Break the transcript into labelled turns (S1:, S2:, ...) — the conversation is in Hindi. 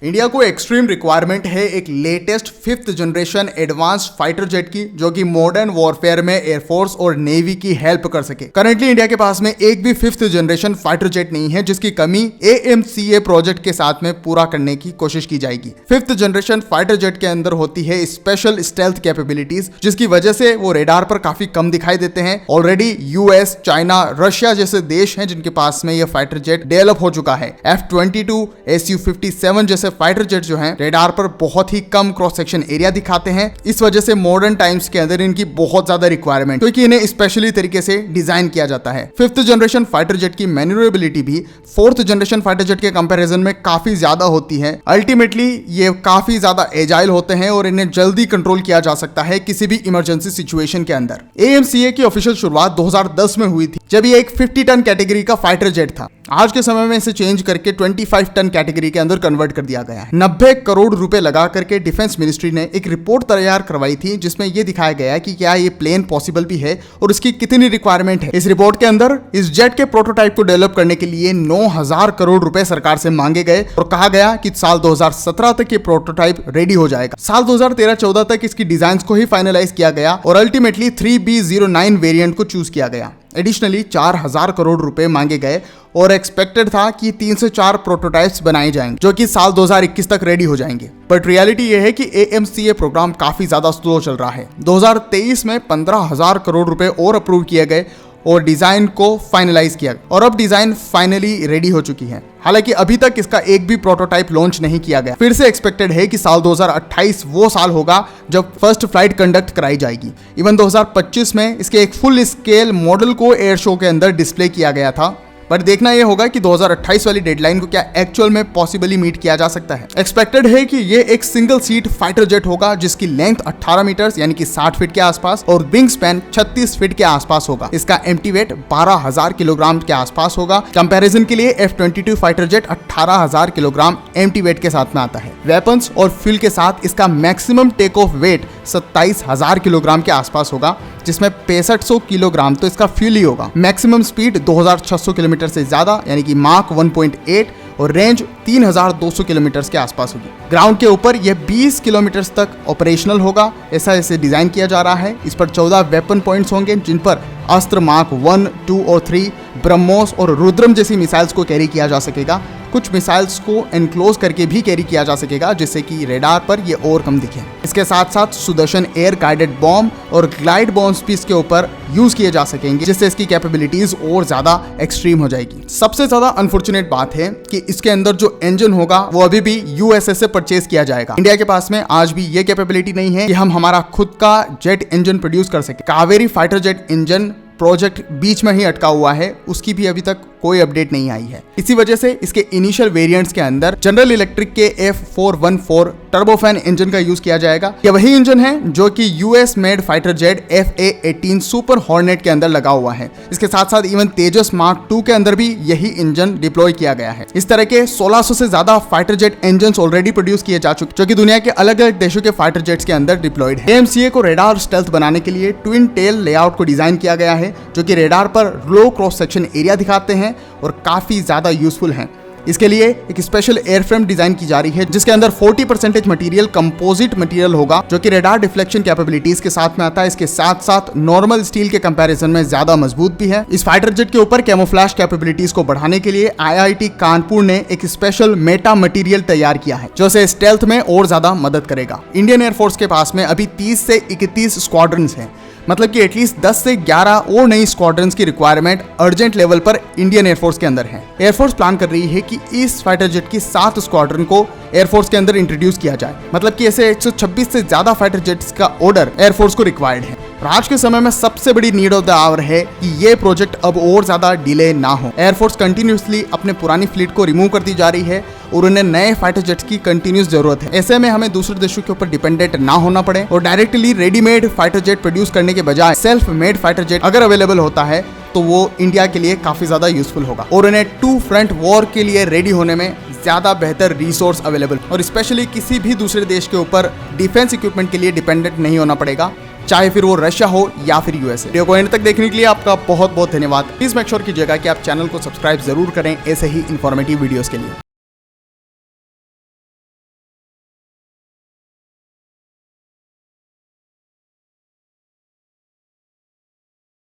S1: इंडिया को एक्सट्रीम रिक्वायरमेंट है एक latest 5th generation advanced fighter jet की, जो कि मॉडर्न वॉरफेयर में एयरफोर्स और नेवी की हेल्प कर सके। करंटली इंडिया के पास में एक भी 5th जनरेशन फाइटर जेट नहीं है, जिसकी कमी AMCA प्रोजेक्ट के साथ में पूरा करने की कोशिश की जाएगी। 5th जनरेशन फाइटर जेट के अंदर होती है स्पेशल स्टेल्थ कैपेबिलिटीज, जिसकी वजह से वो रेडार पर काफी कम दिखाई देते हैं। ऑलरेडी US, चाइना, रशिया जैसे देश हैं जिनके पास में ये फाइटर जेट डेवलप हो चुका है। F-22, Su-57 जैसे फाइटर जेट जो हैं रेडार पर बहुत ही कम क्रॉस सेक्शन एरिया दिखाते हैं। इस वजह से मॉडर्न टाइम्स के अंदर इनकी बहुत ज्यादा रिक्वायरमेंट, क्योंकि इन्हें स्पेशली तरीके से डिजाइन किया जाता है। 5th जनरेशन फाइटर जेट की मैन्यूवरेबिलिटी भी 4th जनरेशन फाइटर जेट के कंपैरिजन में काफी ज्यादा होती है। अल्टीमेटली ये काफी ज्यादा एजाइल होते हैं और इन्हें जल्दी कंट्रोल किया जा सकता है किसी भी इमरजेंसी सिचुएशन के अंदर। AMCA की ऑफिशियल शुरुआत 2010 में हुई थी, जब ये एक 50 टन कैटेगरी का फाइटर जेट था। आज के समय में इसे चेंज करके 25 टन कैटेगरी के अंदर कन्वर्ट कर दिया गया है। 90 करोड़ रुपए लगा करके डिफेंस मिनिस्ट्री ने एक रिपोर्ट तैयार करवाई थी, जिसमें यह दिखाया गया कि क्या ये प्लेन पॉसिबल भी है और इसकी कितनी रिक्वायरमेंट है। इस रिपोर्ट के अंदर इस जेट के प्रोटोटाइप को डेवलप करने के लिए 9000 करोड़ रुपए सरकार से मांगे गए और कहा गया कि साल 2017 तक ये प्रोटोटाइप रेडी हो जाएगा। साल 2013-14 तक इसकी डिजाइन को ही फाइनलाइज किया गया और अल्टीमेटली 3B09 वेरिएंट को चूज किया गया। एडिशनली 4000 करोड़ रुपए मांगे गए और एक्सपेक्टेड था कि 3 से 4 प्रोटोटाइप्स बनाए जाएंगे, जो कि साल 2021 तक रेडी हो जाएंगे। बट रियलिटी यह है कि AMCA प्रोग्राम काफी ज्यादा स्लो चल रहा है। 2023 में 15,000 करोड़ रुपए और अप्रूव किए गए और डिजाइन को फाइनलाइज किया और अब डिजाइन फाइनली रेडी हो चुकी है। हालांकि अभी तक इसका एक भी प्रोटोटाइप लॉन्च नहीं किया गया। फिर से एक्सपेक्टेड है कि साल 2028 वो साल होगा जब फर्स्ट फ्लाइट कंडक्ट कराई जाएगी। इवन 2025 में इसके एक फुल स्केल मॉडल को एयर शो के अंदर डिस्प्ले किया गया था। बट देखना यह होगा कि 2028 वाली डेडलाइन को क्या एक्चुअल में पॉसिबली मीट किया जा सकता है। एक्सपेक्टेड है कि ये एक सिंगल सीट फाइटर जेट होगा, जिसकी लेंथ 18 मीटर यानी कि 60 फीट के आसपास और विंग स्पैन 36 फीट के आसपास होगा। इसका एम्प्टी वेट 12,000 किलोग्राम के आसपास होगा। कंपैरिजन के लिए F-22 fighter jet 18,000 kilogram empty weight के साथ में आता है। वेपन्स और फ्यूल के साथ इसका maximum take off weight 27,000 kilogram के आसपास होगा, जिसमें 6500 किलोग्राम तो इसका फ्यूल ही होगा। मैक्सिमम स्पीड 2600 किलोमीटर से ज्यादा यानी कि माक 1.8 और रेंज 3200 किलोमीटर के आसपास होगी। ग्राउंड के ऊपर यह 20 किलोमीटर तक ऑपरेशनल होगा, ऐसा इसे डिजाइन किया जा रहा है। इस पर 14 वेपन पॉइंट्स होंगे, जिन पर अस्त्र मार्क 1, 2 और 3, ब्रह्मोस और रुद्रम जैसी मिसाइल्स को कैरी किया जा सकेगा। कुछ मिसाइल्स को एनक्लोज करके भी कैरी किया जा सकेगा, जिससे कि रेडार पर ये और कम दिखे। इसके साथ साथ सुदर्शन एयर गाइडेड बॉम्ब और ग्लाइड बॉम्ब्स भी इसके ऊपर यूज किए जा सकेंगे, जिससे इसकी कैपेबिलिटीज और ज्यादा एक्सट्रीम हो जाएगी। सबसे ज्यादा अनफॉर्चुनेट बात है कि इसके अंदर जो इंजन होगा वो अभी भी USA से परचेज किया जाएगा। इंडिया के पास में आज भी ये कैपेबिलिटी नहीं है कि हम हमारा खुद का जेट इंजन प्रोड्यूस कर सके। Kaveri fighter jet engine project बीच में ही अटका हुआ है, उसकी भी अभी तक कोई अपडेट नहीं आई है। इसी वजह से इसके इनिशियल वेरिएंट्स के अंदर जनरल इलेक्ट्रिक के F414 टर्बोफैन इंजन का यूज किया जाएगा। यह वही इंजन है जो कि US made fighter jet FA-18 super hornet के अंदर लगा हुआ है। इसके साथ साथ इवन तेजस मार्क 2 के अंदर भी यही इंजन डिप्लॉय किया गया है। इस तरह के 1600 से ज्यादा fighter jet engine already produce किए जा चुके, जो कि दुनिया के अलग अलग देशों के फाइटर जेट्स के अंदर डिप्लॉयड है। AMCA को रेडार स्टेल्थ बनाने के लिए ट्विन टेल लेआउट को डिजाइन किया गया है, जो कि रेडार पर लो क्रॉस सेक्शन एरिया दिखाते हैं और काफी ज्यादा यूजफुल हैं। इसके लिए एक स्पेशल एयरफ्रेम डिजाइन की जा रही है, जिसके अंदर 40% मटेरियल कंपोजिट मटेरियल होगा, जो कि रेडार डिफ्लेक्शन कैपेबिलिटीज के साथ में आता है। इसके साथ साथ नॉर्मल स्टील के कंपैरिजन में ज्यादा मजबूत भी है। इस फाइटर जेट के ऊपर कैमोफ्लैश कैपेबिलिटीज को बढ़ाने के लिए IIT कानपुर ने एक स्पेशल मेटा मटेरियल तैयार किया है, जो से स्टेल्थ में और ज्यादा मदद करेगा। इंडियन एयरफोर्स के पास में अभी 30 से 31 स्क्वाड्रन्स हैं, मतलब कि एटलीस्ट 10 से 11 और नई स्क्वाड्रन्स की रिक्वायरमेंट अर्जेंट लेवल पर इंडियन एयरफोर्स के अंदर है। एयरफोर्स प्लान कर रही है कि इस फाइटर जेट की 7 स्क्वाड्रन को एयरफोर्स के अंदर इंट्रोड्यूस किया जाए, मतलब कि ऐसे 126 से ज्यादा फाइटर जेट्स का ऑर्डर एयरफोर्स को रिक्वायर्ड है। और आज के समय में सबसे बड़ी नीड ऑफ द आवर है कि ये प्रोजेक्ट अब और ज्यादा डिले ना हो। एयरफोर्स कंटिन्यूसली अपने पुरानी फ्लीट को रिमूव करती जा रही है और उन्हें नए फाइटर जेट्स की कंटिन्यूस जरूरत है। ऐसे में हमें दूसरे देशों के ऊपर डिपेंडेंट ना होना पड़े और directly readymade fighter jet produce करने के बजाय सेल्फ मेड फाइटर जेट अगर अवेलेबल होता है तो वो इंडिया के लिए काफी ज्यादा यूजफुल होगा और उन्हें 2 फ्रंट वॉर के लिए रेडी होने में ज्यादा बेहतर रिसोर्स अवेलेबल और स्पेशली किसी भी दूसरे देश के ऊपर डिफेंस इक्विपमेंट के लिए डिपेंडेंट नहीं होना पड़ेगा, चाहे फिर वो रशिया हो या फिर USA। वीडियो को एंड तक देखने के लिए आपका बहुत बहुत धन्यवाद। प्लीज मेक श्योर कीजिएगा कि आप चैनल को सब्सक्राइब जरूर करें ऐसे ही इंफॉर्मेटिव वीडियोस के लिए।